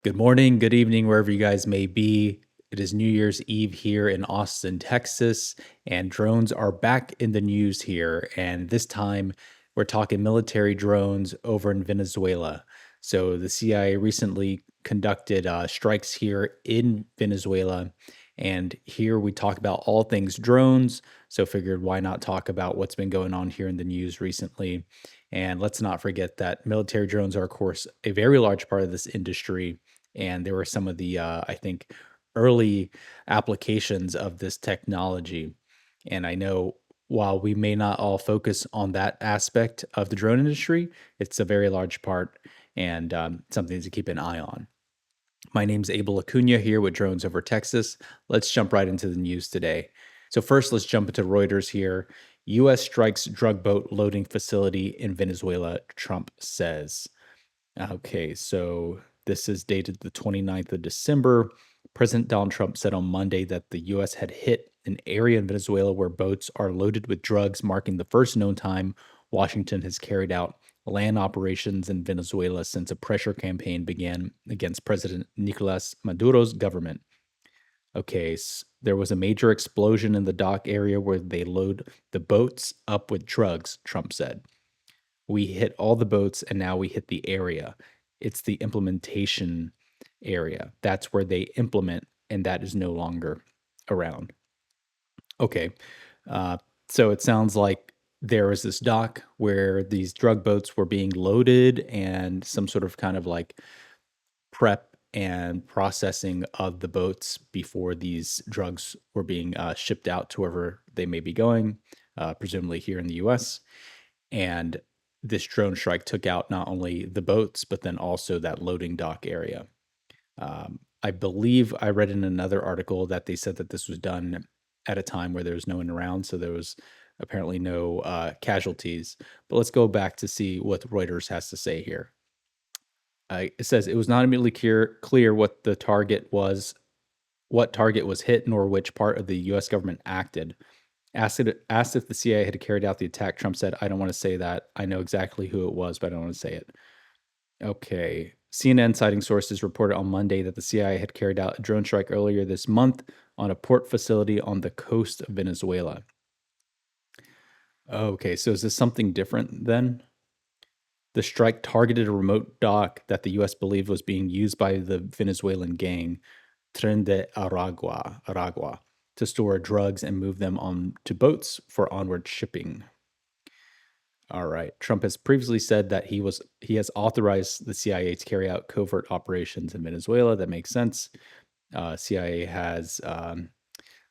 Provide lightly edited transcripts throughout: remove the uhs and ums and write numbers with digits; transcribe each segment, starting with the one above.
Good morning, good evening, wherever you guys may be. It is New Year's Eve here in Austin, Texas, and drones are back in the news here. And this time we're talking military drones over in Venezuela. So the CIA recently conducted strikes here in Venezuela. And here we talk about all things drones. So figured why not talk about what's been going on here in the news recently. And let's not forget that military drones are, of course, a very large part of this industry, and there were some of the I think early applications of this technology. And I know while we may not all focus on that aspect of the drone industry, it's a very large part and something to keep an eye on. My name's Abel Acuna here with Drones Over Texas. Let's jump right into the news today. So first, let's jump into Reuters here. U.S. strikes drug boat loading facility in Venezuela, Trump says. Okay, so this is dated the 29th of December. President Donald Trump said on Monday that the U.S. had hit an area in Venezuela where boats are loaded with drugs, marking the first known time Washington has carried out land operations in Venezuela since a pressure campaign began against President Nicolas Maduro's government. Okay, there was a major explosion in the dock area where they load the boats up with drugs, Trump said. We hit all the boats and now we hit the area. It's the implementation area. That's where they implement, and that is no longer around. Okay. Uh, so it sounds like there was this dock where these drug boats were being loaded and some sort of kind of like prep and processing of the boats before these drugs were being shipped out to wherever they may be going, presumably here in the US. And this drone strike took out not only the boats, but then also that loading dock area. I believe I read in another article that they said that this was done at a time where there was no one around, so there was apparently no casualties. But let's go back to see what Reuters has to say here. It says it was not immediately clear what the target was, what target was hit, nor which part of the U.S. government acted. Asked if the CIA had carried out the attack, Trump said, "I don't want to say that. I know exactly who it was, but I don't want to say it." Okay. CNN citing sources reported on Monday that the CIA had carried out a drone strike earlier this month on a port facility on the coast of Venezuela. Okay, so is this something different then? The strike targeted a remote dock that the U.S. believed was being used by the Venezuelan gang, Tren de Aragua, to store drugs and move them on to boats for onward shipping. All right. Trump has previously said that he has authorized the CIA to carry out covert operations in Venezuela. That makes sense. CIA has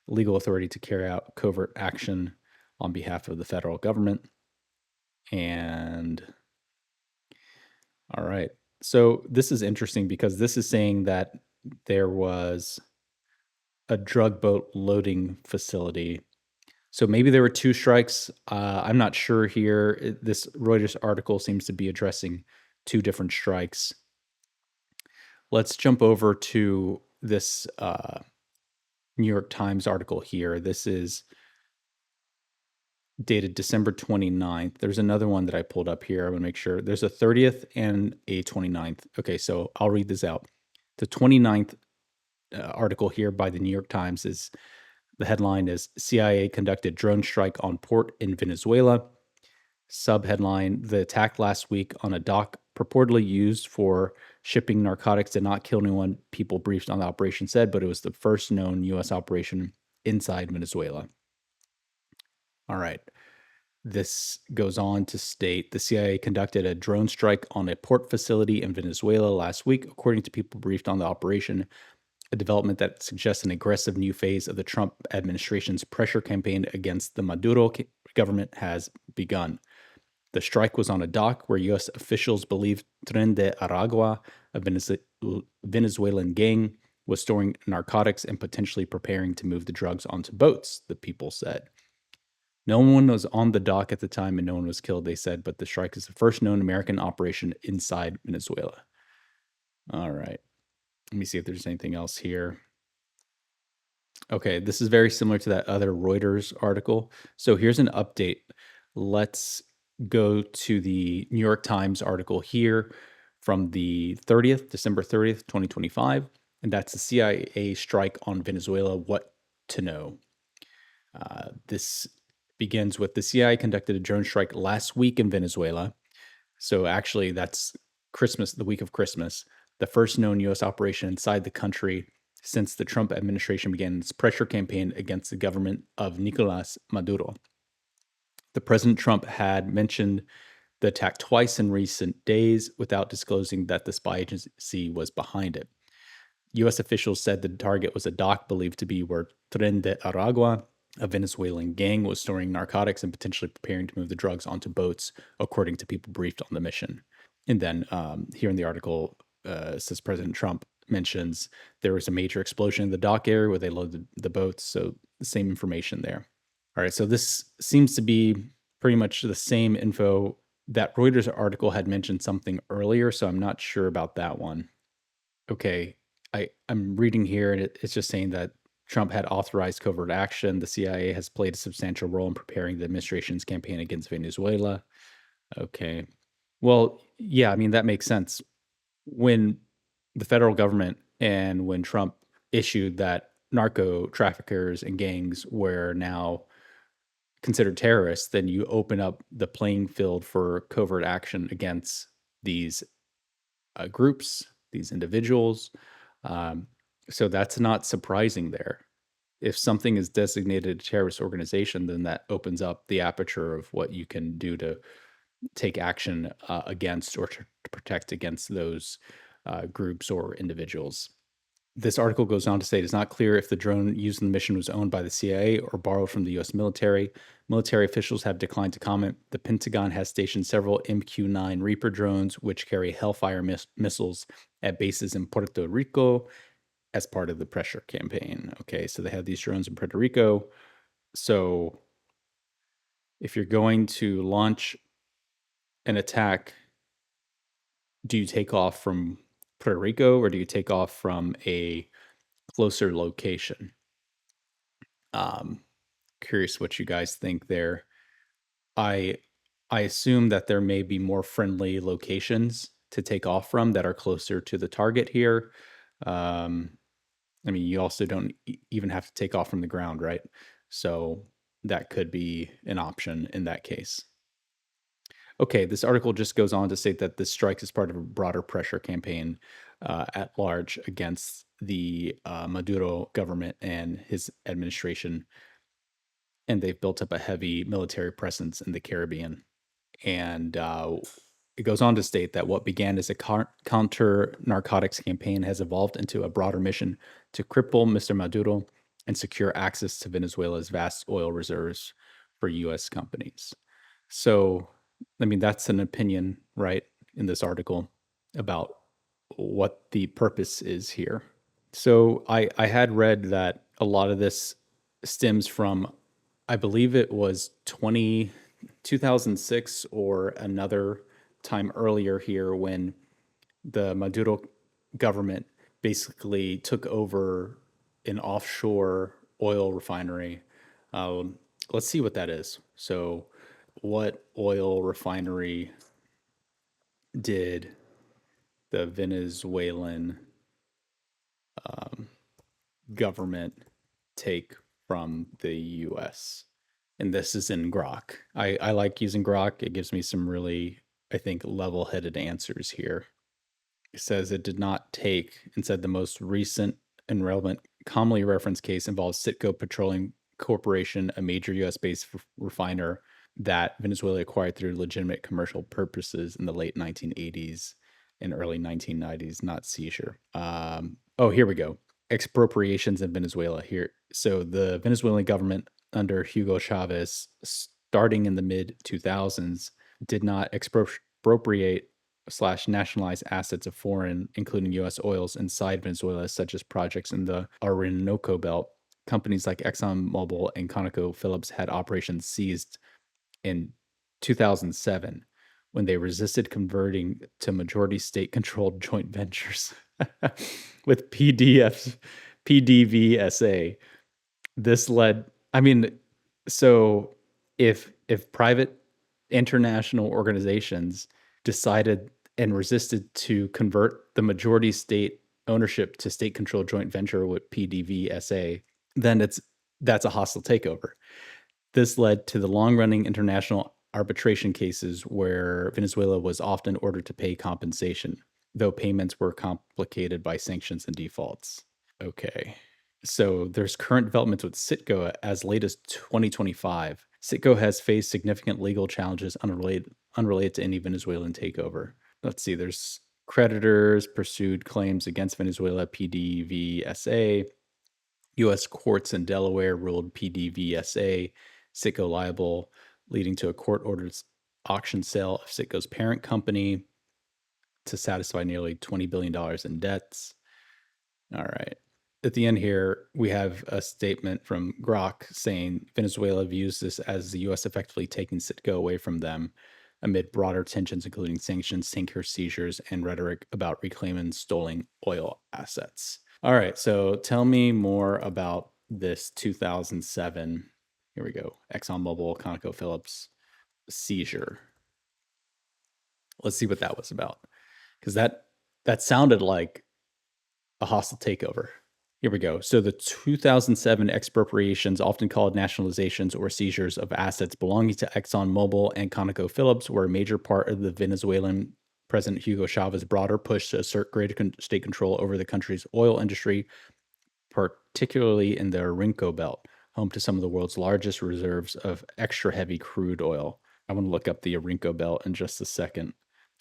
legal authority to carry out covert action on behalf of the federal government. And all right. So this is interesting because this is saying that there was a drug boat loading facility. So maybe there were two strikes. I'm not sure here. This Reuters article seems to be addressing two different strikes. Let's jump over to this New York Times article here. This is dated December 29th. There's another one that I pulled up here. I want to make sure. There's a 30th and a 29th. Okay, so I'll read this out. The 29th article here by the New York Times is the headline is CIA conducted drone strike on port in Venezuela. Subheadline: the attack last week on a dock purportedly used for shipping narcotics did not kill anyone, people briefed on the operation said, but it was the first known U.S. operation inside Venezuela. All right. This goes on to state the CIA conducted a drone strike on a port facility in Venezuela last week, according to people briefed on the operation, a development that suggests an aggressive new phase of the Trump administration's pressure campaign against the Maduro government has begun. The strike was on a dock where U.S. officials believe Tren de Aragua, a Venezuelan gang, was storing narcotics and potentially preparing to move the drugs onto boats, the people said. No one was on the dock at the time and no one was killed, they said, but the strike is the first known American operation inside Venezuela. All right. Let me see if there's anything else here. Okay, this is very similar to that other Reuters article. So here's an update. Let's go to the New York Times article here from the 30th, December 30th, 2025. And that's the CIA strike on Venezuela. What to know? This begins with the CIA conducted a drone strike last week in Venezuela. So actually, that's Christmas, the week of Christmas, the first known U.S. operation inside the country since the Trump administration began its pressure campaign against the government of Nicolas Maduro. The President Trump had mentioned the attack twice in recent days without disclosing that the spy agency was behind it. U.S. officials said the target was a dock believed to be where Tren de Aragua, a Venezuelan gang, was storing narcotics and potentially preparing to move the drugs onto boats, according to people briefed on the mission. And then here in the article, says President Trump mentions there was a major explosion in the dock area where they loaded the boats. So the same information there. All right. So this seems to be pretty much the same info. That Reuters article had mentioned something earlier, so I'm not sure about that one. Okay, I'm reading here, and it's just saying that Trump had authorized covert action. The CIA has played a substantial role in preparing the administration's campaign against Venezuela. Okay. Well, yeah, I mean, that makes sense. When the federal government and when Trump issued that narco traffickers and gangs were now considered terrorists, then you open up the playing field for covert action against these groups, these individuals. Um, so that's not surprising there. If something is designated a terrorist organization, then that opens up the aperture of what you can do to take action against or to protect against those groups or individuals. This article goes on to say it is not clear if the drone used in the mission was owned by the CIA or borrowed from the U.S. military. Military officials have declined to comment. The Pentagon has stationed several MQ-9 Reaper drones, which carry Hellfire missiles at bases in Puerto Rico as part of the pressure campaign. Okay, so they have these drones in Puerto Rico. So if you're going to launch an attack, do you take off from Puerto Rico or do you take off from a closer location? Curious what you guys think there. I I assume that there may be more friendly locations to take off from that are closer to the target here. Um, I mean, you also don't even have to take off from the ground, right? So that could be an option in that case. Okay, this article just goes on to say that this strike is part of a broader pressure campaign at large against the Maduro government and his administration, and they've built up a heavy military presence in the Caribbean. And it goes on to state that what began as a counter narcotics campaign has evolved into a broader mission to cripple Mr. Maduro and secure access to Venezuela's vast oil reserves for U.S. companies. So, I mean, that's an opinion, right, in this article about what the purpose is here. So I had read that a lot of this stems from, I believe it was 2006 or another time earlier here when the Maduro government basically took over an offshore oil refinery. Let's see what that is. So, what oil refinery did the Venezuelan government take from the US? And this is in Grok. I like using Grok. It gives me some really, I think, level headed answers here. It says it did not take, and said the most recent and relevant commonly referenced case involves Citgo Petroleum Corporation, a major US based refiner that Venezuela acquired through legitimate commercial purposes in the late 1980s and early 1990s, not seizure. Oh, here we go. Expropriations in Venezuela here. So the Venezuelan government under Hugo Chavez, starting in the mid 2000s, did not expropriate slash nationalize assets of foreign, including U.S. oils inside Venezuela, such as projects in the Orinoco Belt. Companies like ExxonMobil and ConocoPhillips had operations seized in 2007 when they resisted converting to majority state controlled joint ventures with PDVSA. This led, I mean, so if private international organizations decided and resisted to convert the majority state ownership to state-controlled joint venture with PDVSA, then that's a hostile takeover. This led to the long-running international arbitration cases where Venezuela was often ordered to pay compensation, though payments were complicated by sanctions and defaults. Okay. So there's current developments with Citgo as late as 2025. Citgo has faced significant legal challenges unrelated to any Venezuelan takeover. Let's see, there's creditors pursued claims against Venezuela PDVSA. U.S. courts in Delaware ruled PDVSA Citgo liable, leading to a court-ordered auction sale of Citgo's parent company to satisfy nearly $20 billion in debts. All right. At the end here, we have a statement from Grok saying Venezuela views this as the U.S. effectively taking Citgo away from them amid broader tensions, including sanctions, tanker seizures, and rhetoric about reclaiming stolen oil assets. All right, so tell me more about this 2007, here we go, ExxonMobil, ConocoPhillips seizure. Let's see what that was about, because that sounded like a hostile takeover. Here we go. So the 2007 expropriations, often called nationalizations or seizures of assets belonging to ExxonMobil and ConocoPhillips, were a major part of the Venezuelan President Hugo Chavez's broader push to assert greater state control over the country's oil industry, particularly in the Arinco Belt, home to some of the world's largest reserves of extra heavy crude oil. I want to look up the Arinco Belt in just a second.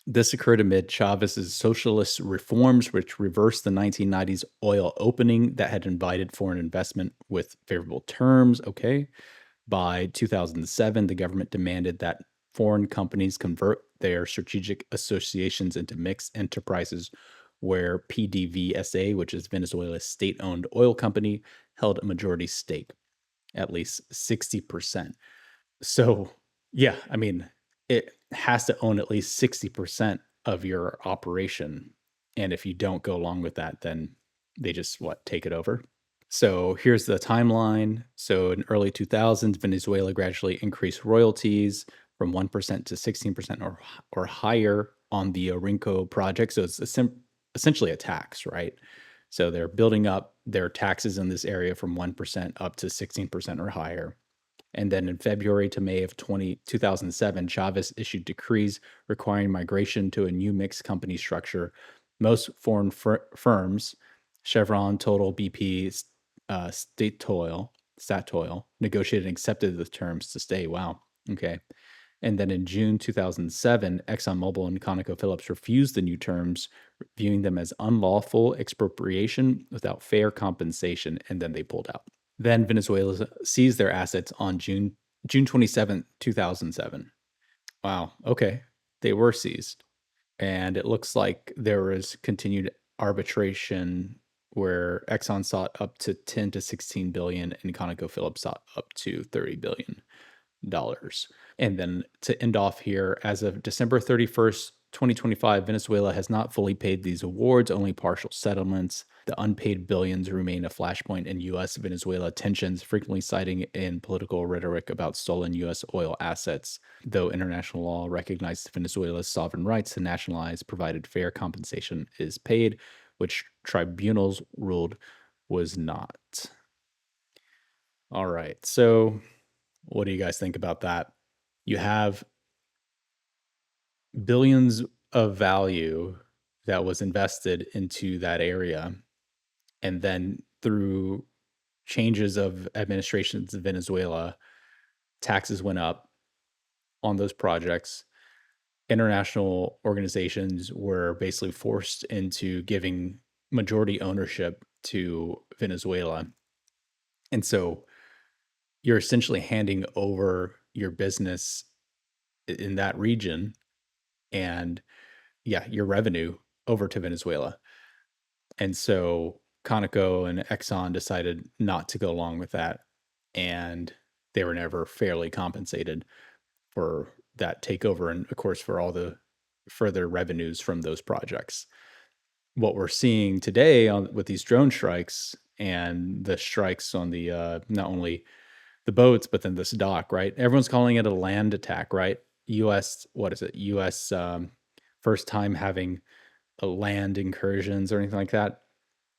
This occurred amid Chavez's socialist reforms, which reversed the 1990s oil opening that had invited foreign investment with favorable terms. Okay. By 2007, the government demanded that foreign companies convert their strategic associations into mixed enterprises, where PDVSA, which is Venezuela's state-owned oil company, held a majority stake, at least 60%. So, yeah, I mean, it has to own at least 60% of your operation. And if you don't go along with that, then they just take it over. So here's the timeline. So in early 2000s, Venezuela gradually increased royalties from 1% to 16% or higher on the Orinco project. So it's essentially a tax, right? So they're building up their taxes in this area from 1% up to 16% or higher. And then in February to May of 2007, Chavez issued decrees requiring migration to a new mixed company structure. Most foreign firms, Chevron, Total, BP, Statoil, negotiated and accepted the terms to stay. Wow. Okay. And then in June 2007, ExxonMobil and ConocoPhillips refused the new terms, viewing them as unlawful expropriation without fair compensation, and then they pulled out. Then Venezuela seized their assets on June 27, 2007. Wow. Okay. They were seized. And it looks like there was continued arbitration where Exxon sought up to 10 to 16 billion and ConocoPhillips sought up to $30 billion. And then to end off here, as of December 31st, 2025, Venezuela has not fully paid these awards, only partial settlements. The unpaid billions remain a flashpoint in U.S. Venezuela tensions, frequently citing in political rhetoric about stolen U.S. oil assets, though international law recognizes Venezuela's sovereign rights to nationalize, provided fair compensation is paid, which tribunals ruled was not. All right, so what do you guys think about that? You have billions of value that was invested into that area. And then through changes of administrations in Venezuela, taxes went up on those projects. International organizations were basically forced into giving majority ownership to Venezuela. And so you're essentially handing over your business in that region and your revenue over to Venezuela. And so Conoco and Exxon decided not to go along with that. And they were never fairly compensated for that takeover and, of course, for all the further revenues from those projects. What we're seeing today with these drone strikes and the strikes on the not only the boats, but then this dock, right? Everyone's calling it a land attack, right? U.S. What is it? U.S. first time having a land incursions or anything like that.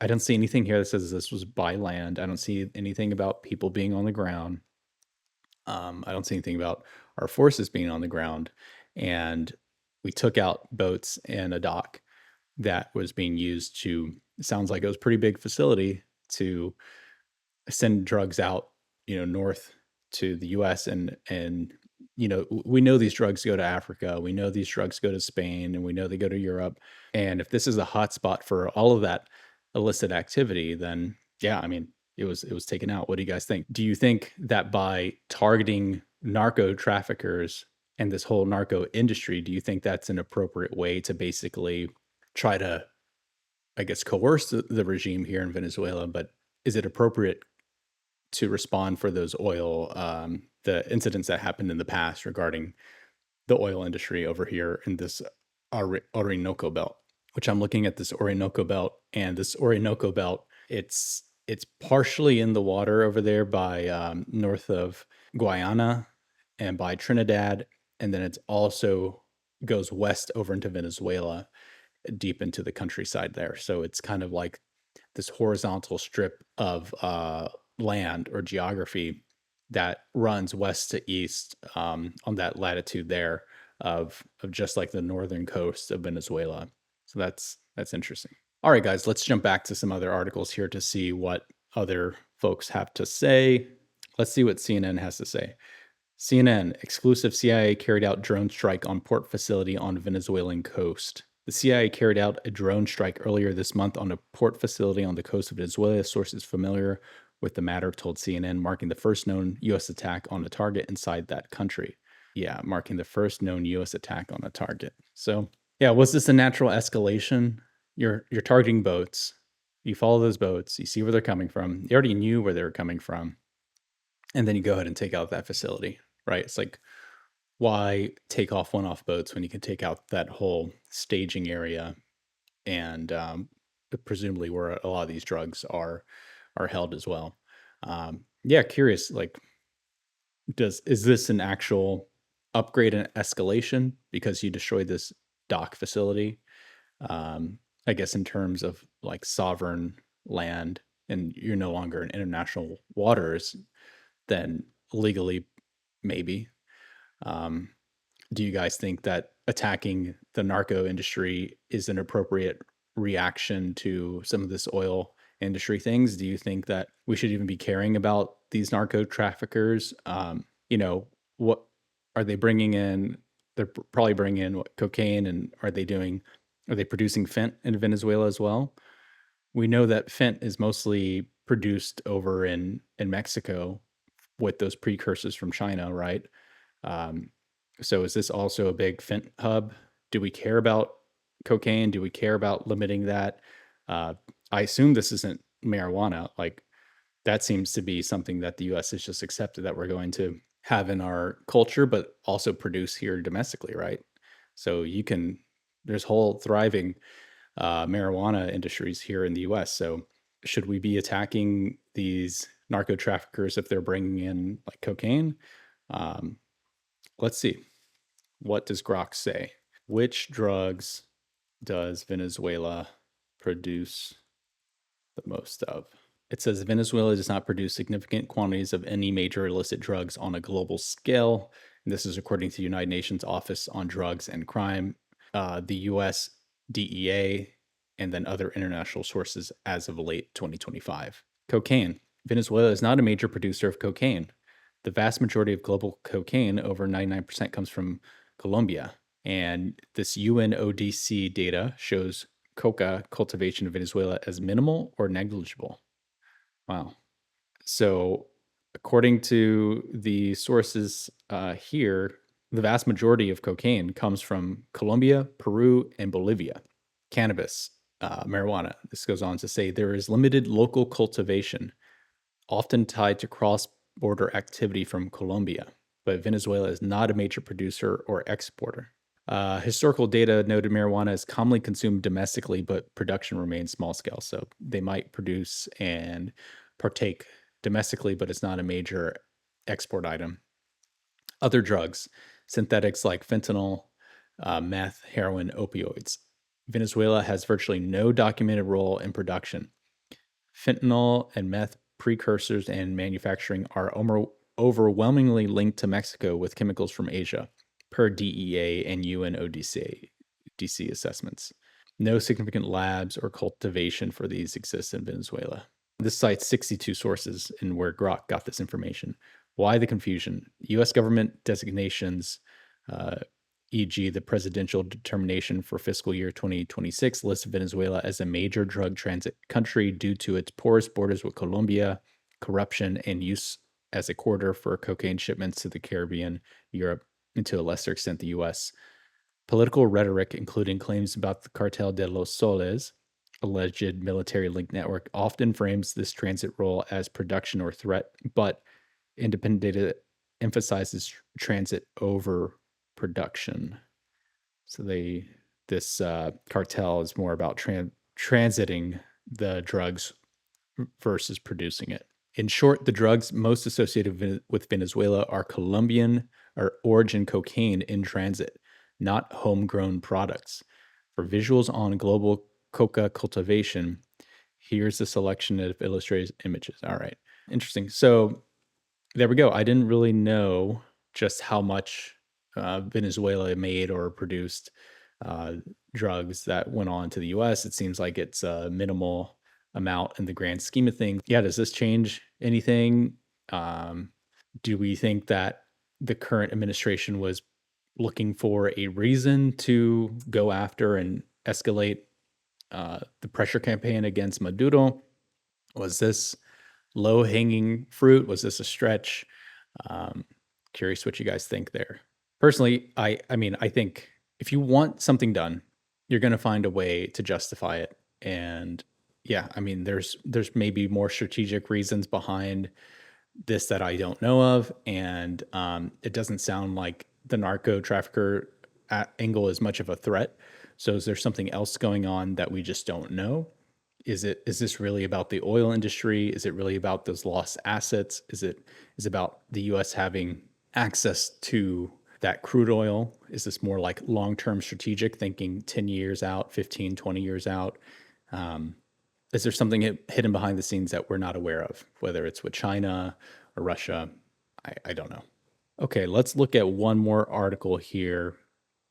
I don't see anything here that says this was by land. I don't see anything about people being on the ground. I don't see anything about our forces being on the ground. And we took out boats and a dock that was being used to, it sounds like it was a pretty big facility to send drugs out, north to the US, and we know these drugs go to Africa. We know these drugs go to Spain, and we know they go to Europe. And if this is a hotspot for all of that illicit activity, then yeah, I mean, it was taken out. What do you guys think? Do you think that by targeting narco traffickers and this whole narco industry, do you think that's an appropriate way to basically try to, I guess, coerce the regime here in Venezuela? But is it appropriate to respond for those the incidents that happened in the past regarding the oil industry over here in this Orinoco belt, which I'm looking at this Orinoco belt, and this Orinoco belt, it's partially in the water over there by north of Guyana and by Trinidad, and then it's also goes west over into Venezuela, deep into the countryside there. So it's kind of like this horizontal strip of land or geography that runs west to east on that latitude there of just like the northern coast of Venezuela. So that's interesting. All right, guys, let's jump back to some other articles here to see what other folks have to say. Let's see what CNN has to say. CNN, exclusive CIA carried out drone strike on port facility on Venezuelan coast. The CIA carried out a drone strike earlier this month on a port facility on the coast of Venezuela. Sources familiar with the matter told CNN, marking the first known U.S. attack on a target inside that country. Yeah, marking the first known U.S. attack on a target. So, yeah, was this a natural escalation? You're targeting boats. You follow those boats. You see where they're coming from. You already knew where they were coming from, and then you go ahead and take out that facility, right? It's like, why take off one-off boats when you can take out that whole staging area and presumably where a lot of these drugs are held as well. Yeah, curious. Like, is this an actual upgrade and escalation because you destroyed this dock facility? I guess in terms of like sovereign land, and you're no longer in international waters, then legally, maybe. Um, do you guys think that attacking the narco industry is an appropriate reaction to some of this oil industry things? Do you think that we should even be caring about these narco traffickers? What are they bringing in? They're probably bringing in what, cocaine, and are they producing fent in Venezuela as well? We know that fent is mostly produced over in Mexico with those precursors from China, right? Um, so is this also a big fent hub? Do we care about cocaine? Do we care about limiting that? Uh, I assume this isn't marijuana. Like, that seems to be something that the US has just accepted that we're going to have in our culture, but also produce here domestically, right? So there's whole thriving marijuana industries here in the US. So should we be attacking these narco traffickers if they're bringing in like cocaine? Um, let's see. What does Grok say? Which drugs does Venezuela produce the most of? It says Venezuela does not produce significant quantities of any major illicit drugs on a global scale. And this is according to the United Nations Office on Drugs and Crime, the US DEA, and then other international sources as of late 2025. Cocaine. Venezuela is not a major producer of cocaine. The vast majority of global cocaine, over 99%, comes from Colombia. And this UNODC data shows coca cultivation in Venezuela as minimal or negligible. Wow. So, according to the sources here, the vast majority of cocaine comes from Colombia, Peru, and Bolivia. Cannabis, marijuana. This goes on to say there is limited local cultivation, often tied to cross border activity from Colombia, but Venezuela is not a major producer or exporter. Historical data noted marijuana is commonly consumed domestically, but production remains small scale. So they might produce and partake domestically, but it's not a major export item. Other drugs, synthetics like fentanyl, meth, heroin, opioids. Venezuela has virtually no documented role in production. Fentanyl and meth precursors and manufacturing are overwhelmingly linked to Mexico with chemicals from Asia, per DEA and UNODC assessments. No significant labs or cultivation for these exist in Venezuela. This cites 62 sources in where Grok got this information. Why the confusion? U.S. government designations, uh, e.g., the presidential determination for fiscal year 2026, lists Venezuela as a major drug transit country due to its porous borders with Colombia, corruption, and use as a corridor for cocaine shipments to the Caribbean, Europe, and to a lesser extent the U.S. Political rhetoric, including claims about the Cartel de los Soles, alleged military link network, often frames this transit role as production or threat, but independent data emphasizes transit over production. So this cartel is more about transiting the drugs versus producing it. In short, the drugs most associated with Venezuela are Colombian or origin cocaine in transit, not homegrown products. For visuals on global coca cultivation, here's a selection of illustrated images. All right, interesting. So there we go. I didn't really know just how much Venezuela made or produced uh, drugs that went on to the US. It seems like it's a minimal amount in the grand scheme of things. Yeah, does this change anything? Um, do we think that the current administration was looking for a reason to go after and escalate the pressure campaign against Maduro? Was this low hanging fruit? Was this a stretch? Um, Curious what you guys think there. Personally, I mean, I think if you want something done, you're going to find a way to justify it. And yeah, I mean, there's maybe more strategic reasons behind this that I don't know of, and it doesn't sound like the narco trafficker angle is much of a threat. So is there something else going on that we just don't know? Is this really about the oil industry? Is it really about those lost assets? Is about the US having access to that crude oil? Is this more like long-term strategic thinking 10 years out, 15, 20 years out? Um, is there something hidden behind the scenes that we're not aware of, whether it's with China or Russia? I don't know. Okay, let's look at one more article here,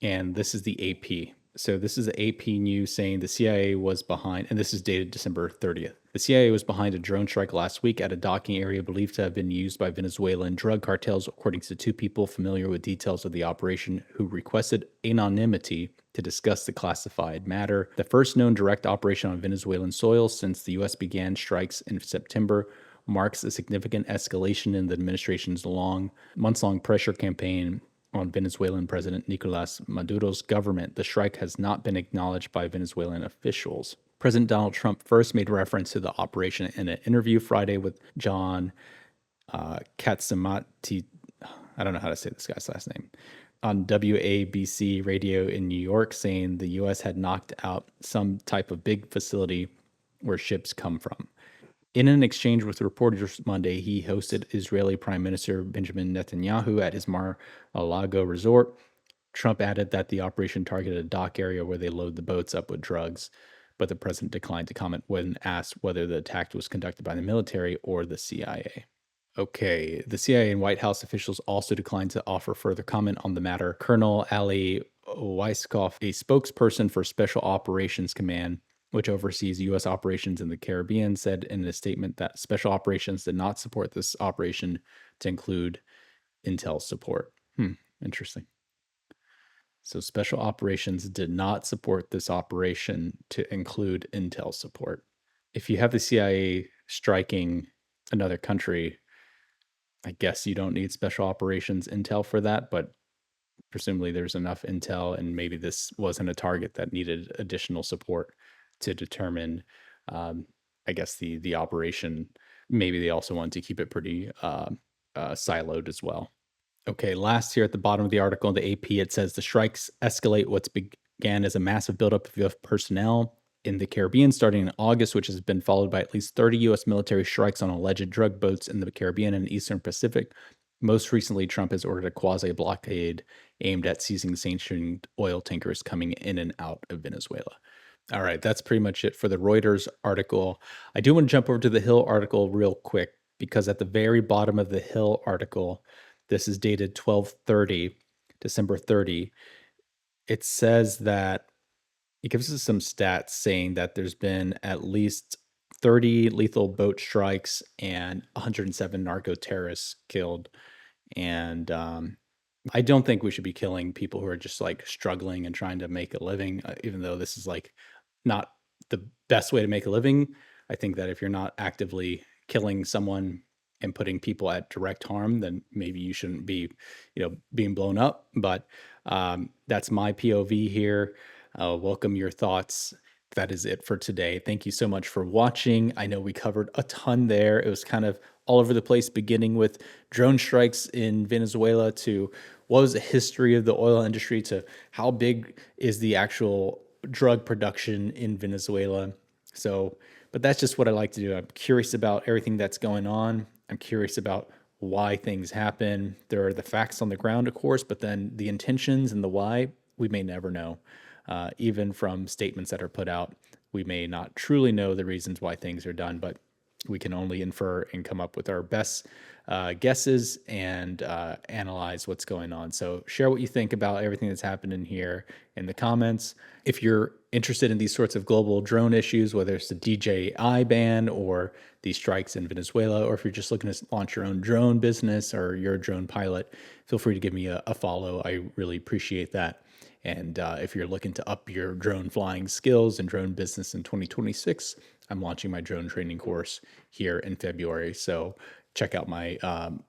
and this is the AP. So this is the AP news saying the CIA was behind, and this is dated December 30th. The CIA was behind a drone strike last week at a docking area believed to have been used by Venezuelan drug cartels, according to two people familiar with details of the operation who requested anonymity to discuss the classified matter. The first known direct operation on Venezuelan soil since the U.S. began strikes in September marks a significant escalation in the administration's months-long pressure campaign on Venezuelan President Nicolas Maduro's government. The strike has not been acknowledged by Venezuelan officials. President Donald Trump first made reference to the operation in an interview Friday with John Katsamati. I don't know how to say this guy's last name. On WABC radio in New York, saying the U.S. had knocked out some type of big facility where ships come from. In an exchange with reporters Monday, he hosted Israeli Prime Minister Benjamin Netanyahu at his Mar-a-Lago resort. Trump added that the operation targeted a dock area where they load the boats up with drugs, but the president declined to comment when asked whether the attack was conducted by the military or the CIA. Okay, the CIA and White House officials also declined to offer further comment on the matter. Colonel Ali Weiskopf, a spokesperson for Special Operations Command, which oversees U.S. operations in the Caribbean, said in a statement that special operations did not support this operation to include intel support. Interesting. So special operations did not support this operation to include intel support. If you have the CIA striking another country, I guess you don't need special operations intel for that, but presumably there's enough intel, and maybe this wasn't a target that needed additional support to determine, um, I guess, the operation. Maybe they also wanted to keep it pretty siloed as well. Okay, last here at the bottom of the article in the AP, it says the strikes escalate what began as a massive buildup of personnel in the Caribbean starting in August, which has been followed by at least 30 U.S. military strikes on alleged drug boats in the Caribbean and Eastern Pacific. Most recently, Trump has ordered a quasi blockade aimed at seizing sanctioned oil tankers coming in and out of Venezuela. All right, that's pretty much it for the Reuters article. I do want to jump over to the Hill article real quick because at the very bottom of the Hill article, this is dated 12/30, December 30. It says that it gives us some stats saying that there's been at least 30 lethal boat strikes and 107 narco terrorists killed. And I don't think we should be killing people who are just like struggling and trying to make a living, even though this is like not the best way to make a living. I think that if you're not actively killing someone and putting people at direct harm, then maybe you shouldn't be, being blown up. But that's my POV here. Welcome your thoughts. That is it for today. Thank you so much for watching. I know we covered a ton there. It was kind of all over the place, beginning with drone strikes in Venezuela to what was the history of the oil industry to how big is the actual drug production in Venezuela. So, but that's just what I like to do. I'm curious about everything that's going on. I'm curious about why things happen. There are the facts on the ground, of course, but then the intentions and the why, we may never know. Even from statements that are put out, we may not truly know the reasons why things are done, but we can only infer and come up with our best guesses and analyze what's going on. So share what you think about everything that's happened in here in the comments. If you're interested in these sorts of global drone issues, whether it's the DJI ban or these strikes in Venezuela, or if you're just looking to launch your own drone business or you're a drone pilot, feel free to give me a follow. I really appreciate that. And if you're looking to up your drone flying skills and drone business in 2026, I'm launching my drone training course here in February. So check out my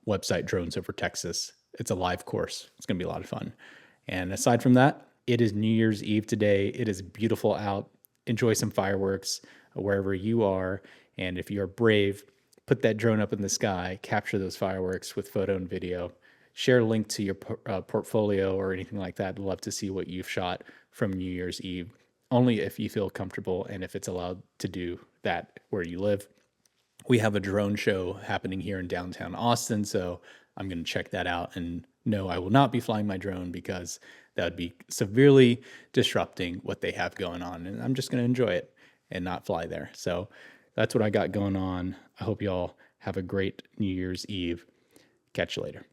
website, Drones Over Texas. It's a live course. It's going to be a lot of fun. And aside from that, it is New Year's Eve today. It is beautiful out. Enjoy some fireworks wherever you are. And if you're brave, put that drone up in the sky, capture those fireworks with photo and video. Share a link to your portfolio or anything like that. I'd love to see what you've shot from New Year's Eve, only if you feel comfortable and if it's allowed to do that where you live. We have a drone show happening here in downtown Austin, so I'm going to check that out. And no, I will not be flying my drone because that would be severely disrupting what they have going on. And I'm just going to enjoy it and not fly there. So that's what I got going on. I hope y'all have a great New Year's Eve. Catch you later.